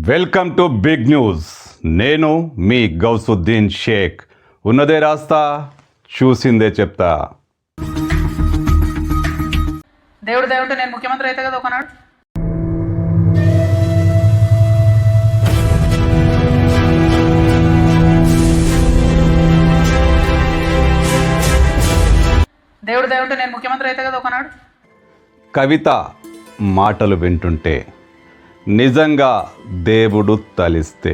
Welcome to big news. నేను మీ గౌసుద్దీన్ షేక్. ఉన్నదే రాస్తా, చూసిందే చెప్తా. దేవుడు దేవుడు నేను ముఖ్యమంత్రి అయితే కదా ఒకనాడు. దేవుడు దేవుడు నేను ముఖ్యమంత్రి అయితే కదా ఒకనాడు. కవిత మాటలు వింటుంటే నిజంగా దేవుడు తలిస్తే,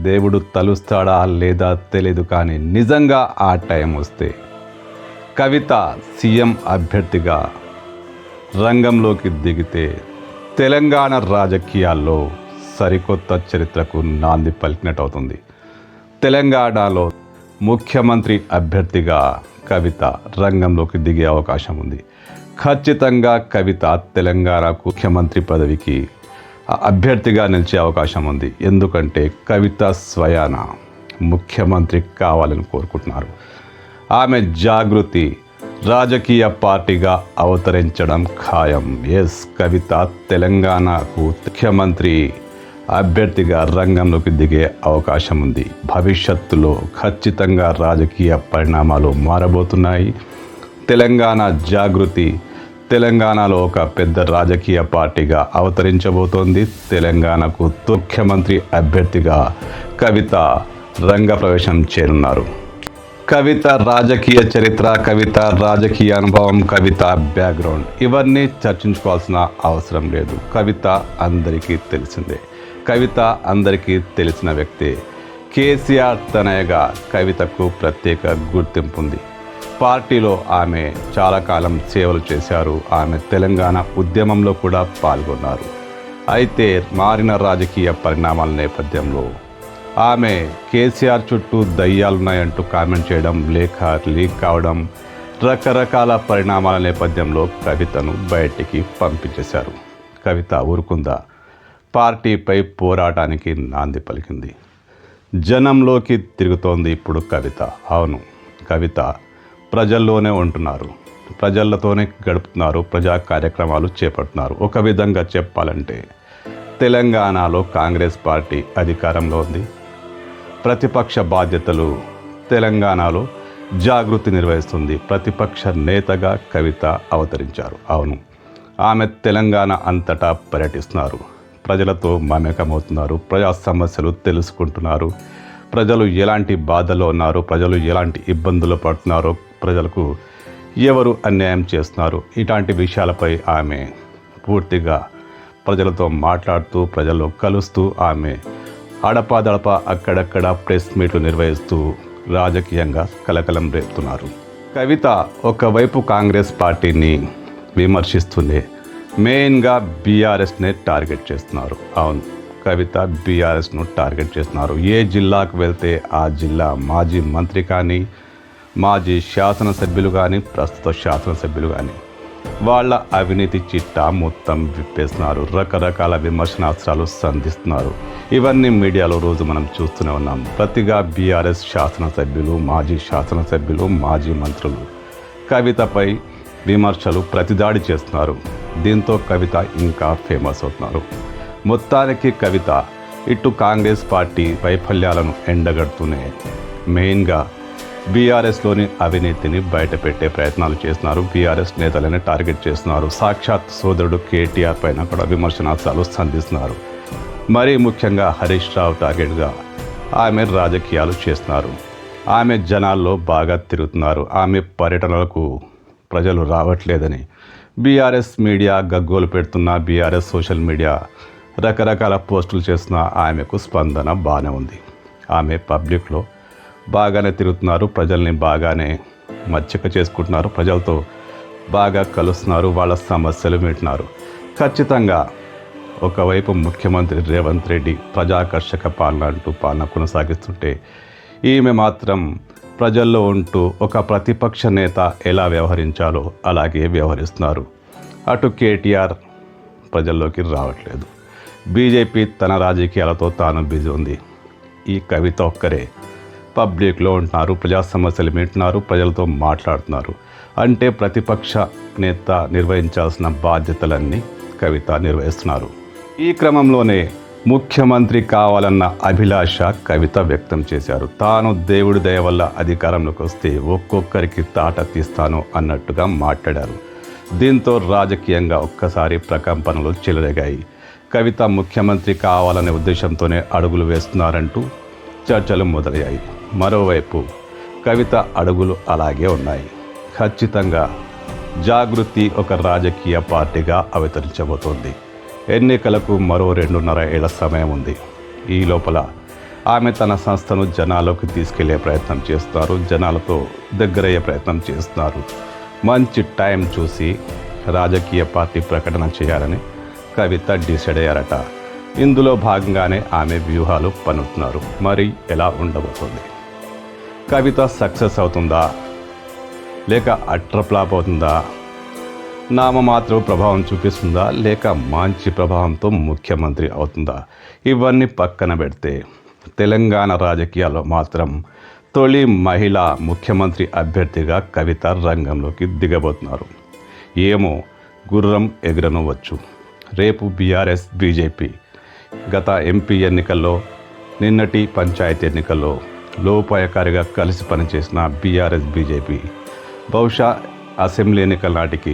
దేవుడు తలుస్తాడా లేదా తెలీదు, కానీ నిజంగా ఆ టైం వస్తే కవిత సీఎం అభ్యర్థిగా రంగంలోకి దిగితే తెలంగాణ రాజకీయాల్లో సరికొత్త చరిత్రకు నాంది పలికినట్టు అవుతుంది. తెలంగాణలో ముఖ్యమంత్రి అభ్యర్థిగా కవిత రంగంలోకి దిగే అవకాశం ఉంది. ఖచ్చితంగా కవిత తెలంగాణకు ముఖ్యమంత్రి పదవికి అభ్యర్థిగా నిలిచే అవకాశం ఉంది. ఎందుకంటే కవిత స్వయాన ముఖ్యమంత్రి కావాలని కోరుకుంటున్నారు. ఆమె జాగృతి రాజకీయ పార్టీగా అవతరించడం ఖాయం. ఎస్, కవిత తెలంగాణకు ముఖ్యమంత్రి అభ్యర్థిగా రంగంలోకి దిగే అవకాశం ఉంది. భవిష్యత్తులో ఖచ్చితంగా రాజకీయ పరిణామాలు మారబోతున్నాయి. తెలంగాణ జాగృతి తెలంగాణలో ఒక పెద్ద రాజకీయ పార్టీగా అవతరించబోతోంది. తెలంగాణకు ముఖ్యమంత్రి అభ్యర్థిగా కవిత రంగప్రవేశం చేయనున్నారు. కవిత రాజకీయ చరిత్ర, కవిత రాజకీయ అనుభవం, కవిత బ్యాక్గ్రౌండ్ ఇవన్నీ చర్చించుకోవాల్సిన అవసరం లేదు. కవిత అందరికీ తెలిసిందే. కవిత అందరికీ తెలిసిన వ్యక్తే. కేసీఆర్ తనయగా కవితకు ప్రత్యేక గుర్తింపు ఉంది. పార్టీలో ఆమె చాలా కాలం సేవలు చేశారు. ఆమె తెలంగాణ ఉద్యమంలో కూడా పాల్గొన్నారు. అయితే మారిన రాజకీయ పరిణామాల నేపథ్యంలో ఆమె కేసీఆర్ చుట్టూ దయ్యాలున్నాయంటూ కామెంట్ చేయడం, లేఖ లీక్ కావడం, రకరకాల పరిణామాల నేపథ్యంలో కవితను బయటికి పంపించేశారు. కవిత ఊరుకుందా? పార్టీపై పోరాటానికి నాంది పలికింది. జనంలోకి తిరుగుతోంది ఇప్పుడు కవిత. అవును, కవిత ప్రజల్లోనే ఉంటున్నారు, ప్రజలతోనే గడుపుతున్నారు, ప్రజా కార్యక్రమాలు చేపడుతున్నారు. ఒక విధంగా చెప్పాలంటే తెలంగాణలో కాంగ్రెస్ పార్టీ అధికారంలో ఉంది. ప్రతిపక్ష బాధ్యతలు తెలంగాణలో జాగృతి నిర్వహిస్తుంది. ప్రతిపక్ష నేతగా కవిత అవతరించారు. అవును, ఆమె తెలంగాణ అంతటా పర్యటిస్తున్నారు. ప్రజలతో మమేకమవుతున్నారు. ప్రజా సమస్యలు తెలుసుకుంటున్నారు. ప్రజలు ఎలాంటి బాధలో ఉన్నారు, ప్రజలు ఎలాంటి ఇబ్బందులు పడుతున్నారో, ప్రజలకు ఎవరు అన్యాయం చేస్తున్నారు, ఇలాంటి విషయాలపై ఆమె పూర్తిగా ప్రజలతో మాట్లాడుతూ, ప్రజల్లో కలుస్తూ, ఆమె అడపాదడప అక్కడక్కడ ప్రెస్ మీట్లు నిర్వహిస్తూ రాజకీయంగా కలకలం రేపుతున్నారు. కవిత ఒకవైపు కాంగ్రెస్ పార్టీని విమర్శిస్తూనే మెయిన్గా బీఆర్ఎస్నే టార్గెట్ చేస్తున్నారు. అవును, కవిత బీఆర్ఎస్ను టార్గెట్ చేస్తున్నారు. ఏ జిల్లాకు వెళ్తే ఆ జిల్లా మాజీ మంత్రి కానీ, మాజీ శాసనసభ్యులు కానీ, ప్రస్తుత శాసనసభ్యులు కానీ వాళ్ళ అవినీతి చిట్టా మొత్తం విప్పేస్తున్నారు. రకరకాల విమర్శనాస్త్రాలు సంధిస్తున్నారు. ఇవన్నీ మీడియాలో రోజు మనం చూస్తూనే ఉన్నాం. ప్రతిగా బీఆర్ఎస్ శాసనసభ్యులు, మాజీ శాసనసభ్యులు, మాజీ మంత్రులు కవితపై విమర్శలు, ప్రతిదాడి చేస్తున్నారు. దీంతో కవిత ఇంకా ఫేమస్ అవుతున్నారు. మొత్తానికి కవిత ఇటు కాంగ్రెస్ పార్టీ వైఫల్యాలను ఎండగడుతూనే మెయిన్గా బీఆర్ఎస్లోని అవినీతిని బయటపెట్టే ప్రయత్నాలు చేస్తున్నారు. బీఆర్ఎస్ నేతలని టార్గెట్ చేస్తున్నారు. సాక్షాత్ సోదరుడు కేటీఆర్ పైన కూడా విమర్శనాస్త్రాలు సంధిస్తున్నారు. మరీ ముఖ్యంగా హరీష్ రావు టార్గెట్గా ఆమె రాజకీయాలు చేస్తున్నారు. ఆమె జనాల్లో బాగా తిరుగుతున్నారు. ఆమె పర్యటనలకు ప్రజలు రావట్లేదని బీఆర్ఎస్ మీడియా గగ్గోలు పెడుతున్న, బీఆర్ఎస్ సోషల్ మీడియా రకరకాల పోస్టులు చేస్తున్న ఆమెకు స్పందన బాగానే ఉంది. ఆమె పబ్లిక్లో బాగానే తిరుగుతున్నారు. ప్రజల్ని బాగానే మచ్చిక చేసుకుంటున్నారు. ప్రజలతో బాగా కలుస్తున్నారు. వాళ్ళ సమస్యలు వింటున్నారు. ఖచ్చితంగా ఒకవైపు ముఖ్యమంత్రి రేవంత్ రెడ్డి ప్రజాకర్షక పాలన అంటూ పాలన కొనసాగిస్తుంటే, ఈమె మాత్రం ప్రజల్లో ఉంటూ ఒక ప్రతిపక్ష నేత ఎలా వ్యవహరించాలో అలాగే వ్యవహరిస్తున్నారు. అటు కేటీఆర్ ప్రజల్లోకి రావట్లేదు. బీజేపీ తన రాజకీయాలతో తాను బిజీ ఉంది. ఈ కవిత ఒక్కరే పబ్లిక్లో ఉంటున్నారు. ప్రజా సమస్యలు వింటున్నారు. ప్రజలతో మాట్లాడుతున్నారు. అంటే ప్రతిపక్ష నేత నిర్వహించాల్సిన బాధ్యతలన్నీ కవిత నిర్వహిస్తున్నారు. ఈ క్రమంలోనే ముఖ్యమంత్రి కావాలన్న అభిలాష కవిత వ్యక్తం చేశారు. తాను దేవుడి దయ వల్ల అధికారంలోకి వస్తే ఒక్కొక్కరికి తాట తీస్తాను అన్నట్టుగా మాట్లాడారు. దీంతో రాజకీయంగా ఒక్కసారి ప్రకంపనలు చెలరేగాయి. కవిత ముఖ్యమంత్రి కావాలనే ఉద్దేశంతోనే అడుగులు వేస్తున్నారంటూ చర్చలు మొదలయ్యాయి. మరోవైపు కవిత అడుగులు అలాగే ఉన్నాయి. ఖచ్చితంగా జాగృతి ఒక రాజకీయ పార్టీగా అవతరించబోతోంది. ఎన్నికలకు మరో 2.5 ఏళ్ల సమయం ఉంది. ఈ లోపల ఆమె తన సంస్థను జనాల్లోకి తీసుకెళ్లే ప్రయత్నం చేస్తున్నారు. జనాలతో దగ్గరయ్యే ప్రయత్నం చేస్తున్నారు. మంచి టైం చూసి రాజకీయ పార్టీ ప్రకటన చేయాలని కవిత డిసైడ్ అయ్యారట. ఇందులో భాగంగానే ఆమె వ్యూహాలు పన్నుతున్నారు. మరి ఎలా ఉండబోతుంది? కవిత సక్సెస్ అవుతుందా లేక అట్టర్ ఫ్లాప్ అవుతుందా? నామమాత్రం ప్రభావం చూపిస్తుందా లేక మంచి ప్రభావంతో ముఖ్యమంత్రి అవుతుందా? ఇవన్నీ పక్కన పెడితే తెలంగాణ రాజకీయాల్లో మాత్రం తొలి మహిళా ముఖ్యమంత్రి అభ్యర్థిగా కవిత రంగంలోకి దిగబోతున్నారు. ఏమో గుర్రం ఎగురనవచ్చు. రేపు బీఆర్ఎస్ బీజేపీ గత ఎంపీ ఎన్నికల్లో, నిన్నటి పంచాయతీ ఎన్నికల్లో లోపాయకారిగా కలిసి పనిచేసిన బీఆర్ఎస్ బీజేపీ బహుశా అసెంబ్లీ ఎన్నికల నాటికి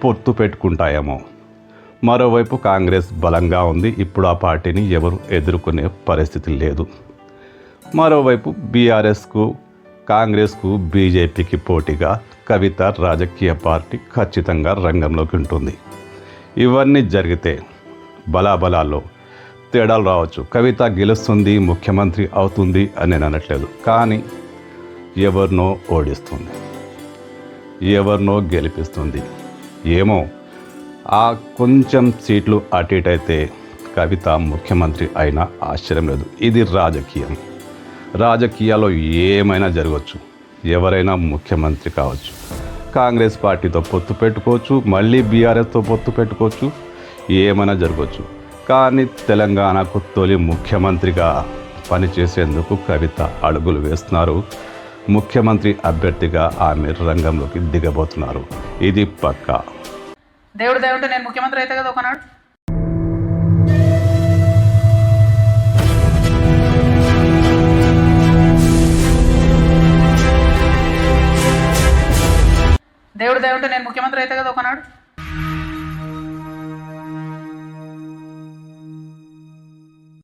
పొత్తు పెట్టుకుంటాయేమో. మరోవైపు కాంగ్రెస్ బలంగా ఉంది. ఇప్పుడు ఆ పార్టీని ఎవరు ఎదుర్కొనే పరిస్థితి లేదు. మరోవైపు బీఆర్ఎస్కు, కాంగ్రెస్కు, బీజేపీకి పోటీగా కవిత రాజకీయ పార్టీ ఖచ్చితంగా రంగంలోకి ఉంటుంది. ఇవన్నీ జరిగితే బలాబలాల్లో తేడాలు రావచ్చు. కవిత గెలుస్తుంది, ముఖ్యమంత్రి అవుతుంది అని నేను అనట్లేదు. కానీ ఎవరినో ఓడిస్తుంది, ఎవరినో గెలిపిస్తుంది. ఏమో ఆ కొంచెం సీట్లు అటు ఇటు అయితే కవిత ముఖ్యమంత్రి అయినా ఆశ్చర్యం లేదు. ఇది రాజకీయం. రాజకీయాల్లో ఏమైనా జరగవచ్చు. ఎవరైనా ముఖ్యమంత్రి కావచ్చు. కాంగ్రెస్ పార్టీతో పొత్తు పెట్టుకోవచ్చు, మళ్ళీ బీఆర్ఎస్తో పొత్తు పెట్టుకోవచ్చు, ఏమైనా జరగవచ్చు. కానీ తెలంగాణకు తొలి ముఖ్యమంత్రిగా పనిచేసేందుకు కవిత అడుగులు వేస్తున్నారు. ముఖ్యమంత్రి అభ్యర్థిగా ఆమె రంగంలోకి దిగబోతున్నారు. ఇది పక్కా. దేవుడు దయ ఉంటే నేను ముఖ్యమంత్రి అయితే కదా ఒకనాడు. దేవుడు దయ ఉంటే నేను ముఖ్యమంత్రి అయితే కదా ఒకనాడు.